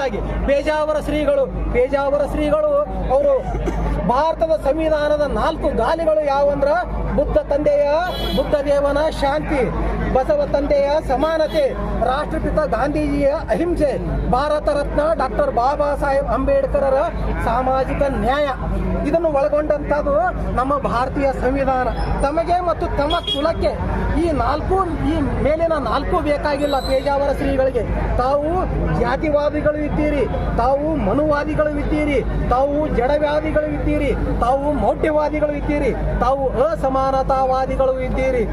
ಮೊದಲನೇದಾಗಿ ಪೇಜಾವರ ಶ್ರೀಗಳು ಅವರು ಭಾರತದ ಸಂವಿಧಾನದ 4 ಗಾಲಿಗಳು ಯಾವಂದ್ರ ಬುದ್ಧ ದೇವನ ಶಾಂತಿ, ಬಸವ ತಂದೆಯ ಸಮಾನತೆ, ರಾಷ್ಟ್ರಪಿತ ಗಾಂಧೀಜಿಯ ಅಹಿಂಸೆ, ಭಾರತ ರತ್ನ ಡಾಕ್ಟರ್ ಬಾಬಾ ಸಾಹೇಬ್ ಅಂಬೇಡ್ಕರರ ಸಾಮಾಜಿಕ ನ್ಯಾಯ ಇದನ್ನು ಒಳಗೊಂಡಂಥದ್ದು ನಮ್ಮ ಭಾರತೀಯ ಸಂವಿಧಾನ. ತಮಗೆ ಮತ್ತು ತಮ್ಮ ಕುಲಕ್ಕೆ ಈ ಮೇಲಿನ 4 ಬೇಕಾಗಿಲ್ಲ. ಪೇಜಾವರ ಶ್ರೀಗಳಿಗೆ ತಾವು ಜಾತಿವಾದಿಗಳು ಇದ್ದೀರಿ, ತಾವು ಮನುವಾದಿಗಳು ಇದ್ದೀರಿ, ತಾವು ಜಡವಾದಿಗಳು ಇದ್ದೀರಿ, ತಾವು ಮೌಢ್ಯವಾದಿಗಳು ಇದ್ದೀರಿ, ತಾವು ಅಸಮಾನತಾವಾದಿಗಳು ಇದ್ದೀರಿ.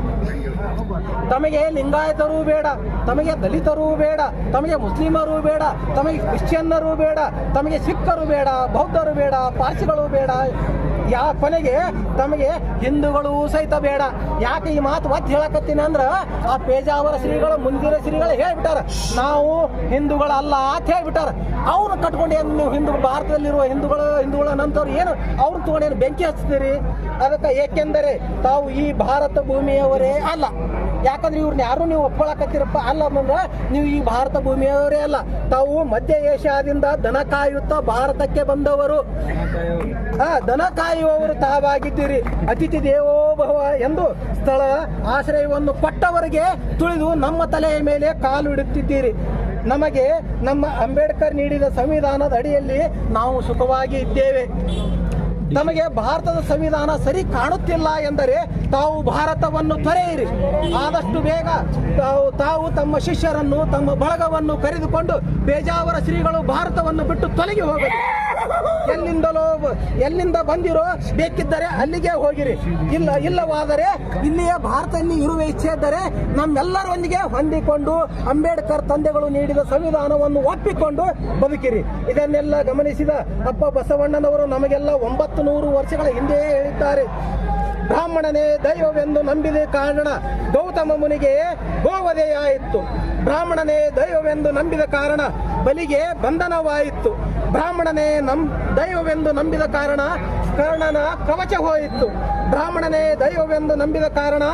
ತಮಗೆ ಲಿಂಗಾಯತರು ಬೇಡ, ತಮಗೆ ದಲಿತರು ಬೇಡ, ತಮಗೆ ಮುಸ್ಲಿಮರು ಬೇಡ, ತಮಗೆ ಕ್ರಿಶ್ಚಿಯನ್ನರು ಬೇಡ, ತಮಗೆ ಸಿಖ್ಖರು ಬೇಡ, ಬೌದ್ಧರು ಬೇಡ, ಪಾರ್ಸಿಗಳು ಬೇಡ, ಕೊನೆಗೆ ತಮಗೆ ಹಿಂದೂಗಳು ಸಹಿತ ಬೇಡ. ಯಾಕೆ ಈ ಮಾತು ಒತ್ತಿ ಹೇಳಕತ್ತೀನಿ ಅಂದ್ರ ಆ ಪೇಜಾವರ ಶ್ರೀಗಳು ಮುಂದಿನ ಶ್ರೀಗಳು ಹೇಳ್ಬಿಟ್ಟಾರ ನಾವು ಹಿಂದೂಗಳಲ್ಲ ಅಂತ ಹೇಳ್ಬಿಟ್ಟಾರ. ಅವ್ರನ್ನ ಕಟ್ಕೊಂಡು ಏನು ನೀವು ಭಾರತದಲ್ಲಿರುವ ಹಿಂದೂಗಳ ನಂತರ ಏನು ಅವ್ರನ್ನ ತಗೊಂಡೇನು ಬೆಂಕಿ ಹಚ್ತೀರಿ? ಅದಕ್ಕೆ ಏಕೆಂದರೆ ತಾವು ಈ ಭಾರತ ಭೂಮಿಯವರೇ ಅಲ್ಲ. ಯಾಕಂದ್ರೆ ಇವ್ರನ್ನ ಯಾರು ನೀವು ಒಪ್ಕೊಳಕತ್ತೀರಪ್ಪ ಅಲ್ಲ ಅಂದ್ರೆ ನೀವು ಈ ಭಾರತ ಭೂಮಿಯವರೇ ಅಲ್ಲ. ತಾವು ಮಧ್ಯ ಏಷ್ಯಾದಿಂದ ದನ ಕಾಯುತ್ತಾ ಭಾರತಕ್ಕೆ ಬಂದವರು, ದನ ಕಾಯುವವರು ತಾವಾಗಿದ್ದೀರಿ. ಅತಿಥಿ ದೇವೋಭವ ಎಂದು ಸ್ಥಳ ಆಶ್ರಯವನ್ನು ಕೊಟ್ಟವರಿಗೆ ತುಳಿದು ನಮ್ಮ ತಲೆಯ ಮೇಲೆ ಕಾಲು ಇಡುತ್ತಿದ್ದೀರಿ. ನಮಗೆ ನಮ್ಮ ಅಂಬೇಡ್ಕರ್ ನೀಡಿದ ಸಂವಿಧಾನದ ಅಡಿಯಲ್ಲಿ ನಾವು ಸುಖವಾಗಿ ಇದ್ದೇವೆ. ತಮಗೆ ಭಾರತದ ಸಂವಿಧಾನ ಸರಿ ಕಾಣುತ್ತಿಲ್ಲ ಎಂದರೆ ತಾವು ಭಾರತವನ್ನು ತೊರೆಯಿರಿ. ಆದಷ್ಟು ಬೇಗ ತಾವು ತಮ್ಮ ಶಿಷ್ಯರನ್ನು ತಮ್ಮ ಬಳಗವನ್ನು ಕರೆದುಕೊಂಡು ಪೇಜಾವರ ಶ್ರೀಗಳು ಭಾರತವನ್ನು ಬಿಟ್ಟು ತೊಲಗಿ ಹೋಗಲಿ. ಎಲ್ಲಿಂದ ಬಂದಿರೋ ಬೇಕಿದ್ದರೆ ಅಲ್ಲಿಗೆ ಹೋಗಿರಿ. ಇಲ್ಲವಾದರೆ ಇಲ್ಲಿಯೇ ಭಾರತದಲ್ಲಿ ಇರುವ ಇಚ್ಛೆ ಇದ್ದರೆ ನಮ್ಮೆಲ್ಲರೊಂದಿಗೆ ಹೊಂದಿಕೊಂಡು ಅಂಬೇಡ್ಕರ್ ತಂದೆಗಳು ನೀಡಿದ ಸಂವಿಧಾನವನ್ನು ಒಪ್ಪಿಕೊಂಡು ಬದುಕಿರಿ. ಇದನ್ನೆಲ್ಲ ಗಮನಿಸಿದ ಅಪ್ಪ ಬಸವಣ್ಣನವರು ನಮಗೆಲ್ಲ 900 ವರ್ಷಗಳ ಹಿಂದೆ ಹೇಳಿದ್ದಾರೆ. ಬ್ರಾಹ್ಮಣನೇ ದೈವವೆಂದು ನಂಬಿದ ಕಾರಣ ಗೌತಮ ಮುನಿಗೆ ಗೋವಧೆಯಾಯಿತು. ಬ್ರಾಹ್ಮಣನೇ ದೈವವೆಂದು ನಂಬಿದ ಕಾರಣ ಬಲಿಗೆ ಬಂಧನವಾಯಿತು. ಬ್ರಾಹ್ಮಣನೇ ದೈವವೆಂದು ನಂಬಿದ ಕಾರಣ ಕರ್ಣನ ಕವಚ ಹೋಯಿತು. ಬ್ರಾಹ್ಮಣನೇ ದೈವವೆಂದು ನಂಬಿದ ಕಾರಣ